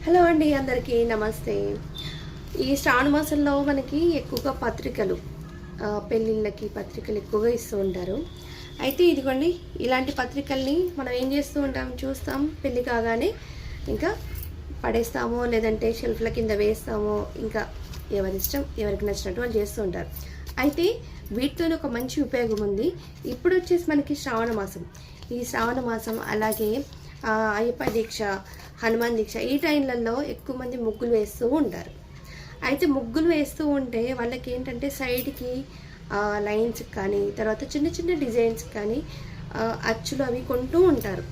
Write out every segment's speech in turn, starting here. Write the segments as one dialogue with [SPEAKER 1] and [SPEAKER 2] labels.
[SPEAKER 1] Hello అండి, అందరికీ నమస్తే. ఈ శ్రావణ మాసంలో మనకి ఎక్కువగా పత్రికలు, పెళ్ళిళ్ళకి పత్రికలు ఎక్కువగా ఇస్తూ ఉంటారు. అయితే ఇదిగోండి, ఇలాంటి పత్రికల్ని మనం ఏం చేస్తూ ఉంటాం, చూస్తాం, పెళ్ళి కాగానే ఇంకా పడేస్తామో లేదంటే షెల్ఫ్ల కింద వేస్తామో, ఇంకా ఎవరిష్టం ఎవరికి నచ్చినట్టు వాళ్ళు చేస్తూ ఉంటారు. అయితే వీటితో ఒక మంచి ఉపయోగం ఉంది. ఇప్పుడు వచ్చేసి మనకి శ్రావణ మాసం, ఈ శ్రావణ మాసం అలాగే అయ్యప్ప దీక్ష, హనుమాన్ దీక్ష, ఈ టైంలలో ఎక్కువ మంది ముగ్గులు వేస్తూ ఉంటారు. అయితే ముగ్గులు వేస్తూ ఉంటే వాళ్ళకి ఏంటంటే సైడ్కి లైన్స్ కానీ తర్వాత చిన్న చిన్న డిజైన్స్ కానీ అచ్చులు అవి కొంటూ ఉంటారు.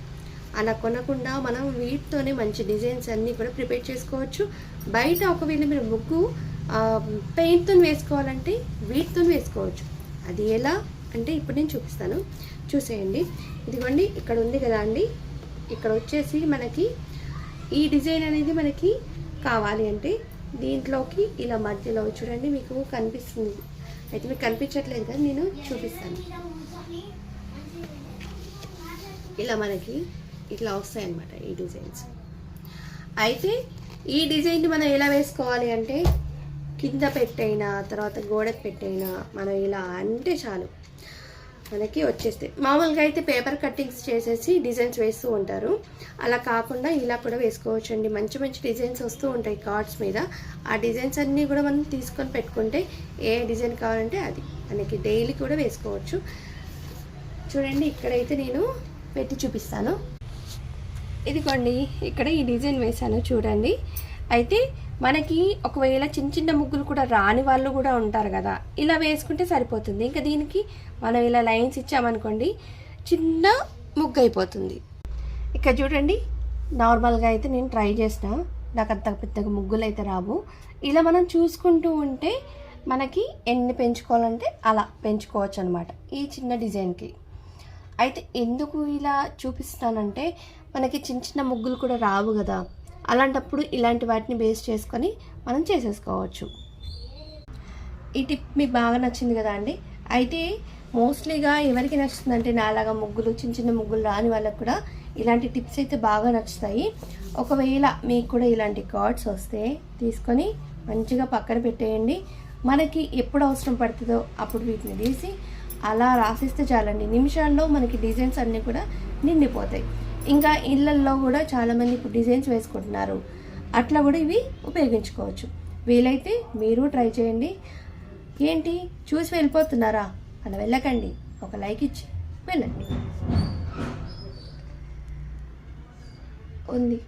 [SPEAKER 1] అలా కొనకుండా మనం వీటితోనే మంచి డిజైన్స్ అన్నీ కూడా ప్రిపేర్ చేసుకోవచ్చు. బయట ఒకవేళ మీరు ముగ్గు పెయింట్తో వేసుకోవాలంటే వీటితో వేసుకోవచ్చు. అది ఎలా అంటే ఇప్పుడు నేను చూపిస్తాను, చూసేయండి. ఇదిగోండి, ఇక్కడ ఉంది కదా అండి, ఇక్కడ వచ్చేసి మనకి ఈ డిజైన్ అనేది మనకి కావాలి అంటే దీంట్లోకి ఇలా మధ్యలో చూడండి, మీకు కనిపిస్తుంది. అయితే మీకు కనిపించట్లేదు కదా, నేను చూపిస్తాను. ఇలా మనకి ఇట్లా వస్తాయి అన్నమాట ఈ డిజైన్స్. అయితే ఈ డిజైన్ని మనం ఎలా వేసుకోవాలి అంటే కింద పెట్టైనా తర్వాత గోడకు పెట్టైనా మనం ఇలా అంటే చాలు మనకి వచ్చేస్తాయి. మామూలుగా అయితే పేపర్ కట్టింగ్స్ చేసేసి డిజైన్స్ వేస్తూ ఉంటారు. అలా కాకుండా ఇలా కూడా వేసుకోవచ్చు అండి. మంచి మంచి డిజైన్స్ వస్తూ ఉంటాయి కార్డ్స్ మీద. ఆ డిజైన్స్ అన్నీ కూడా మనం తీసుకొని పెట్టుకుంటే ఏ డిజైన్ కావాలంటే అది మనకి డైలీ కూడా వేసుకోవచ్చు. చూడండి, ఇక్కడైతే నేను పెట్టి చూపిస్తాను. ఇదిగోండి, ఇక్కడ ఈ డిజైన్ వేసాను చూడండి. అయితే మనకి ఒకవేళ చిన్న చిన్న ముగ్గులు కూడా రాని వాళ్ళు కూడా ఉంటారు కదా, ఇలా వేసుకుంటే సరిపోతుంది. ఇంకా దీనికి మనం ఇలా లైన్స్ ఇచ్చామనుకోండి, చిన్న ముగ్గు అయిపోతుంది. ఇక్కడ చూడండి, నార్మల్గా అయితే నేను ట్రై చేసిన, నాకు అంత పెద్దగా ముగ్గులు అయితే రావు. ఇలా మనం చూసుకుంటూ ఉంటే మనకి ఎన్ని పెంచుకోవాలంటే అలా పెంచుకోవచ్చు అనమాట ఈ చిన్న డిజైన్కి. అయితే ఎందుకు ఇలా చూపిస్తానంటే మనకి చిన్న చిన్న ముగ్గులు కూడా రావు కదా, అలాంటప్పుడు ఇలాంటి వాటిని బేస్ చేసుకొని మనం చేసేసుకోవచ్చు. ఈ టిప్ మీకు బాగా నచ్చింది కదా అండి. అయితే మోస్ట్లీగా ఎవరికి నచ్చుతుందంటే నాలాగా ముగ్గులు చిన్న చిన్న ముగ్గులు రాని వాళ్ళకు కూడా ఇలాంటి టిప్స్ అయితే బాగా నచ్చుతాయి. ఒకవేళ మీకు కూడా ఇలాంటి కార్డ్స్ వస్తే తీసుకొని మంచిగా పక్కన పెట్టేయండి. మనకి ఎప్పుడు అవసరం పడుతుందో అప్పుడు వీటిని తీసి అలా రాసిస్తే చాలండి, నిమిషాల్లో మనకి డిజైన్స్ అన్నీ కూడా నిండిపోతాయి. ఇంకా ఇళ్ళల్లో కూడా చాలామంది ఇప్పుడు డిజైన్స్ వేసుకుంటున్నారు, అట్లా కూడా ఇవి ఉపయోగించుకోవచ్చు. వీలైతే మీరు ట్రై చేయండి. ఏంటి చూసి వెళ్ళిపోతున్నారా, అలా వెళ్ళకండి, ఒక లైక్ ఇచ్చి వెళ్ళండి. ఉంది